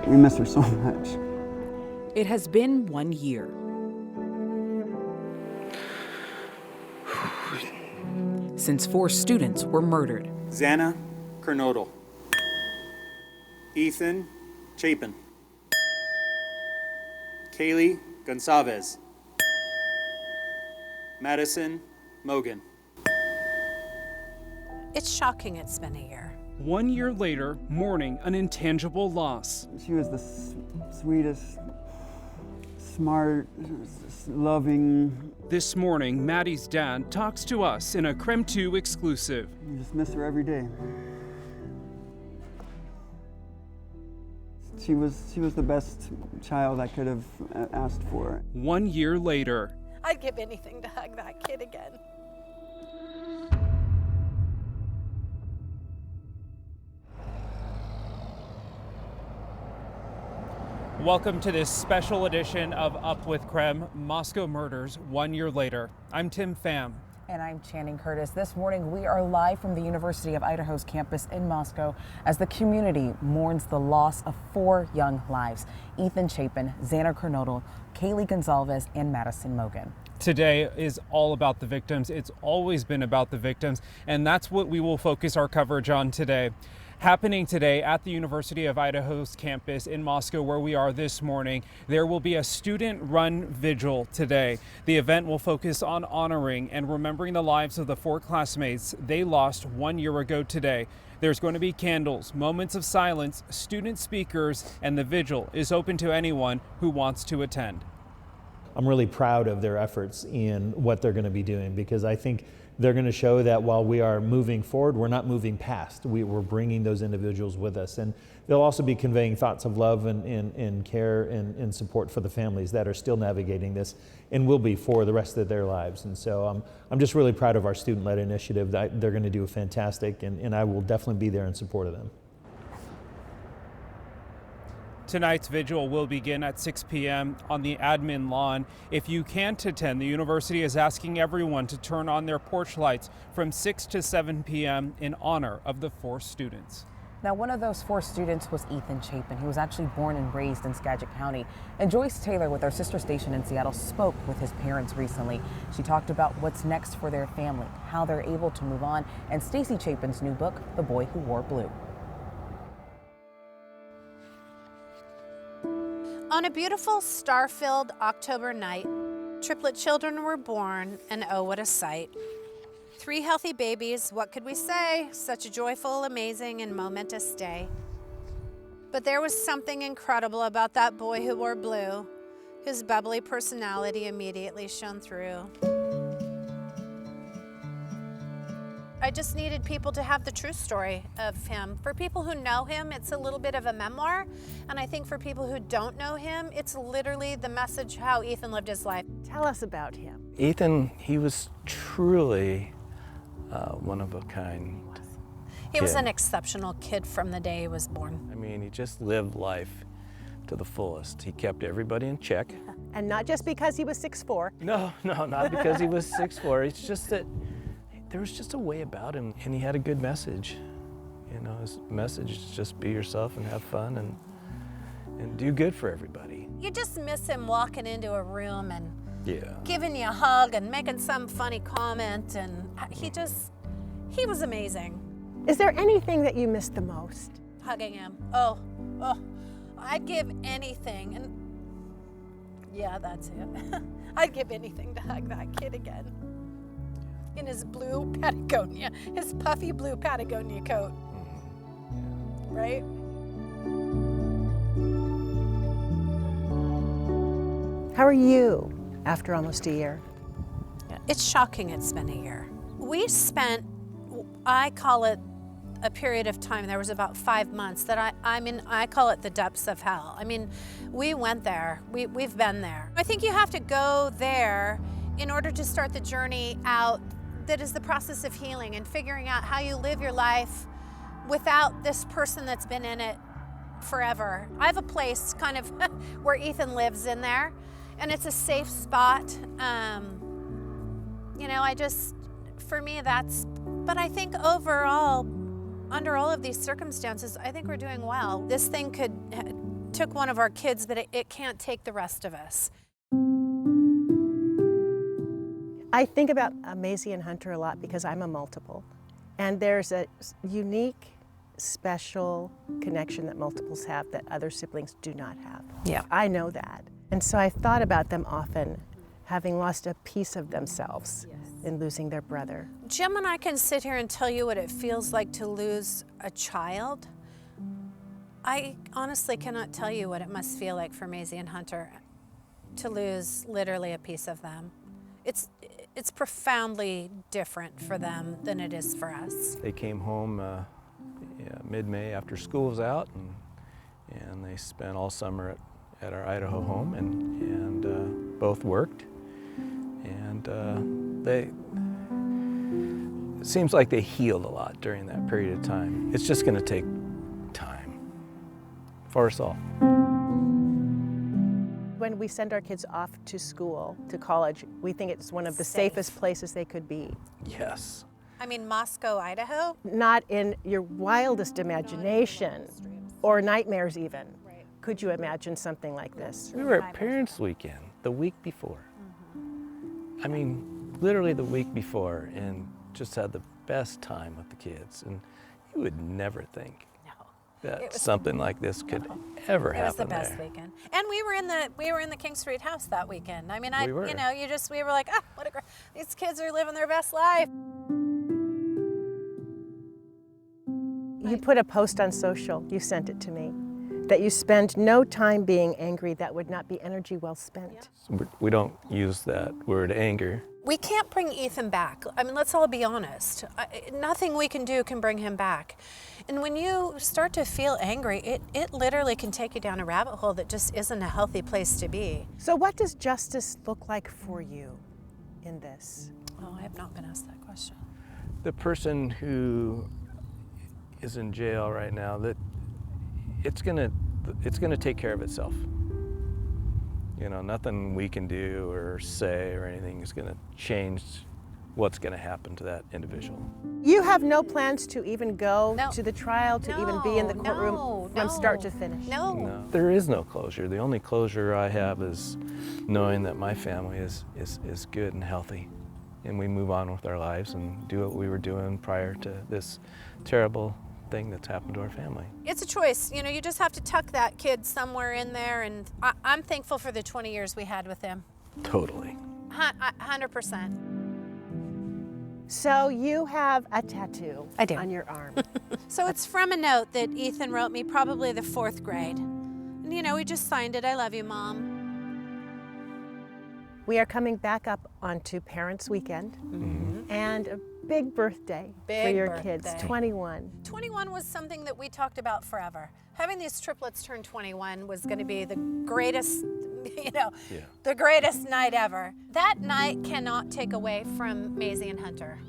We miss her so much. It has been 1 year. Since 4 students were murdered. Xana Kernodle. Ethan Chapin. Kaylee Gonçalves. Madison Mogan. It's shocking it's been a year. 1 year later, mourning an intangible loss. She was the sweetest, smart, loving. This morning, Maddie's dad talks to us in a KREM 2 exclusive. You just miss her every day. She was the best child I could have asked for. 1 year later. I'd give anything to hug that kid again. Welcome to this special edition of Up with KREM, Moscow Murders 1 year later. I'm Tim Pham. And I'm Channing Curtis. This morning we are live from the University of Idaho's campus in Moscow as the community mourns the loss of 4 young lives: Ethan Chapin, Xana Kernodle, Kaylee Gonçalves, and Madison Mogan. Today is all about the victims. It's always been about the victims, and that's what we will focus our coverage on today. Happening today at the University of Idaho's campus in Moscow, where we are this morning, there will be a student-run vigil today. The event will focus on honoring and remembering the lives of the 4 classmates they lost 1 year ago today. There's going to be candles, moments of silence, student speakers, and the vigil is open to anyone who wants to attend. I'm really proud of their efforts in what they're going to be doing, because I think they're going to show that while we are moving forward, we're not moving past. We're bringing those individuals with us. And they'll also be conveying thoughts of love and care and support for the families that are still navigating this and will be for the rest of their lives. And so I'm just really proud of our student-led initiative. They're going to do fantastic, and I will definitely be there in support of them. Tonight's vigil will begin at 6 p.m. on the admin lawn. If you can't attend, the university is asking everyone to turn on their porch lights from 6 to 7 p.m. in honor of the 4 students. Now, one of those 4 students was Ethan Chapin. He was actually born and raised in Skagit County. And Joyce Taylor, with our sister station in Seattle, spoke with his parents recently. She talked about what's next for their family, how they're able to move on, and Stacy Chapin's new book, The Boy Who Wore Blue. On a beautiful star-filled October night, triplet children were born, and oh, what a sight. 3 healthy babies, what could we say? Such a joyful, amazing, and momentous day. But there was something incredible about that boy who wore blue. His bubbly personality immediately shone through. I just needed people to have the true story of him. For people who know him, it's a little bit of a memoir. And I think for people who don't know him, it's literally the message how Ethan lived his life. Tell us about him. Ethan, he was truly one of a kind. He was an exceptional kid from the day he was born. I mean, he just lived life to the fullest. He kept everybody in check. And not just because he was 6'4". No, not because he was 6'4". It's just that there was just a way about him, and he had a good message. You know, his message is just be yourself and have fun and do good for everybody. You just miss him walking into a room and Yeah. giving you a hug and making some funny comment, and he was amazing. Is there anything that you missed the most? Hugging him. Oh, I'd give anything, and yeah, that's it. I'd give anything to hug that kid again. In his blue Patagonia, his puffy blue Patagonia coat, right? How are you after almost a year? It's shocking it's been a year. We spent, I call it a period of time, there was about 5 months that I call it the depths of hell. I mean, we went there, we've been there. I think you have to go there in order to start the journey out that is the process of healing and figuring out how you live your life without this person that's been in it forever. I have a place kind of where Ethan lives in there, and it's a safe spot. You know, for me, but I think overall, under all of these circumstances, I think we're doing well. This thing could took one of our kids, but it can't take the rest of us. I think about Maisie and Hunter a lot because I'm a multiple. And there's a unique, special connection that multiples have that other siblings do not have. Yeah. I know that. And so I've thought about them often, having lost a piece of themselves in losing their brother. Jim and I can sit here and tell you what it feels like to lose a child. I honestly cannot tell you what it must feel like for Maisie and Hunter to lose literally a piece of them. It's profoundly different for them than it is for us. They came home mid-May after school was out, and they spent all summer at our Idaho home, and both worked. And it seems like they healed a lot during that period of time. It's just going to take time for us all. When we send our kids off to school, to college, we think it's one of the safest places they could be. Yes. I mean, Moscow, Idaho? Not in your wildest imagination, or nightmares even. Could you imagine something like this? We were at Parents' Weekend the week before. I mean, literally the week before, and just had the best time with the kids. And you would never think that something like this could ever happen. It was the best there. weekend, and we were in the King Street house that weekend. I mean, We were. we were like, ah, what a great, these kids are living their best life. You put a post on social, you sent it to me, that you spend no time being angry. That would not be energy well spent. We don't use that word anger. We can't bring Ethan back. I mean, let's all be honest. Nothing we can do can bring him back. And when you start to feel angry, it literally can take you down a rabbit hole that just isn't a healthy place to be. So what does justice look like for you in this? Oh, I have not been asked that question. The person who is in jail right now, that it's gonna take care of itself. You know, nothing we can do or say or anything is gonna change what's gonna happen to that individual. You have no plans to even go No. to the trial, to even be in the courtroom from start to finish? No. There is no closure. The only closure I have is knowing that my family is good and healthy, and we move on with our lives and do what we were doing prior to this terrible thing that's happened to our family. It's a choice. You know, you just have to tuck that kid somewhere in there, and I'm thankful for the 20 years we had with him. Totally. 100%. So you have a tattoo I do. on your arm. So it's from a note that Ethan wrote me, probably the 4th grade. And you know, he just signed it, I love you, Mom. We are coming back up onto Parents' Weekend and a big birthday for Big your birthday. kids, 21. 21 was something that we talked about forever. Having these triplets turn 21 was going to be the greatest, the greatest night ever. That night cannot take away from Maisie and Hunter.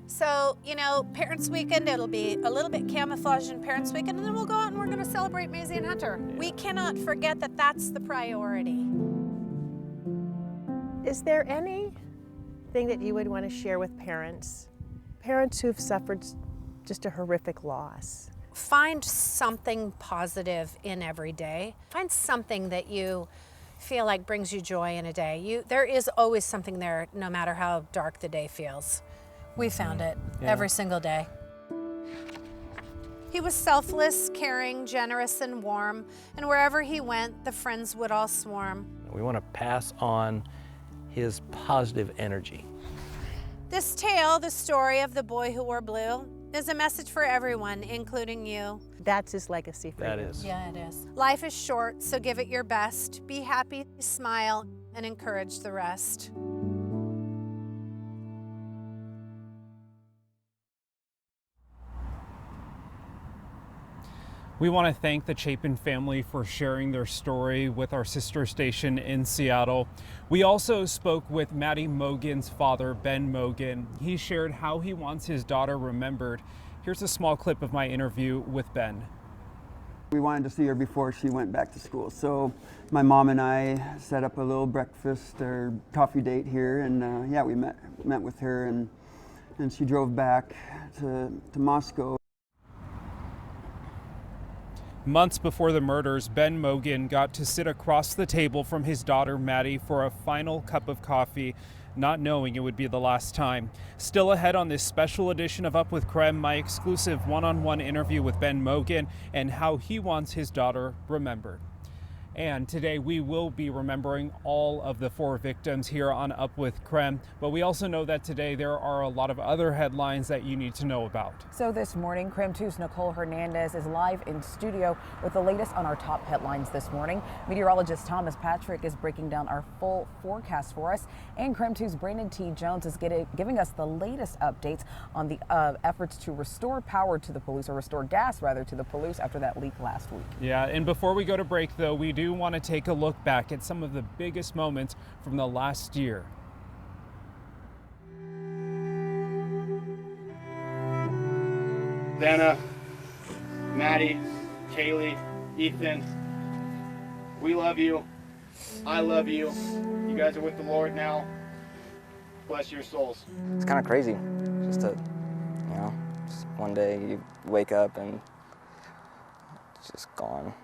So, you know, Parents' Weekend, it'll be a little bit camouflaged in Parents' Weekend, and then we'll go out and we're going to celebrate Maisie and Hunter. Yeah. We cannot forget that that's the priority. Is there anything that you would want to share with parents who've suffered just a horrific loss? Find something positive in every day. Find something that you feel like brings you joy in a day. There is always something there, no matter how dark the day feels. We found it every single day. He was selfless, caring, generous, and warm, and wherever he went, the friends would all swarm. We want to pass on his positive energy. This tale, the story of the boy who wore blue, is a message for everyone, including you. That's his legacy for you. That is. Yeah, it is. Life is short, so give it your best. Be happy, smile, and encourage the rest. We want to thank the Chapin family for sharing their story with our sister station in Seattle. We also spoke with Maddie Mogan's father, Ben Mogan. He shared how he wants his daughter remembered. Here's a small clip of my interview with Ben. We wanted to see her before she went back to school, so my mom and I set up a little breakfast or coffee date here, and we met with her, and she drove back to Moscow. Months before the murders, Ben Mogan got to sit across the table from his daughter Maddie for a final cup of coffee, not knowing it would be the last time. Still ahead on this special edition of Up with KREM, my exclusive one-on-one interview with Ben Mogan and how he wants his daughter remembered. And today we will be remembering all of the 4 victims here on Up with KREM, but we also know that today there are a lot of other headlines that you need to know about. So this morning, KREM 2's Nicole Hernandez is live in studio with the latest on our top headlines this morning. Meteorologist Thomas Patrick is breaking down our full forecast for us, and KREM 2's Brandon T. Jones is giving us the latest updates on the efforts to restore power to the Palouse, or restore gas rather to the Palouse after that leak last week. Yeah, and before we go to break though, we do want to take a look back at some of the biggest moments from the last year. Vanna, Maddie, Kaylee, Ethan, we love you. I love you. You guys are with the Lord now. Bless your souls. It's kind of crazy. Just just one day you wake up and it's just gone.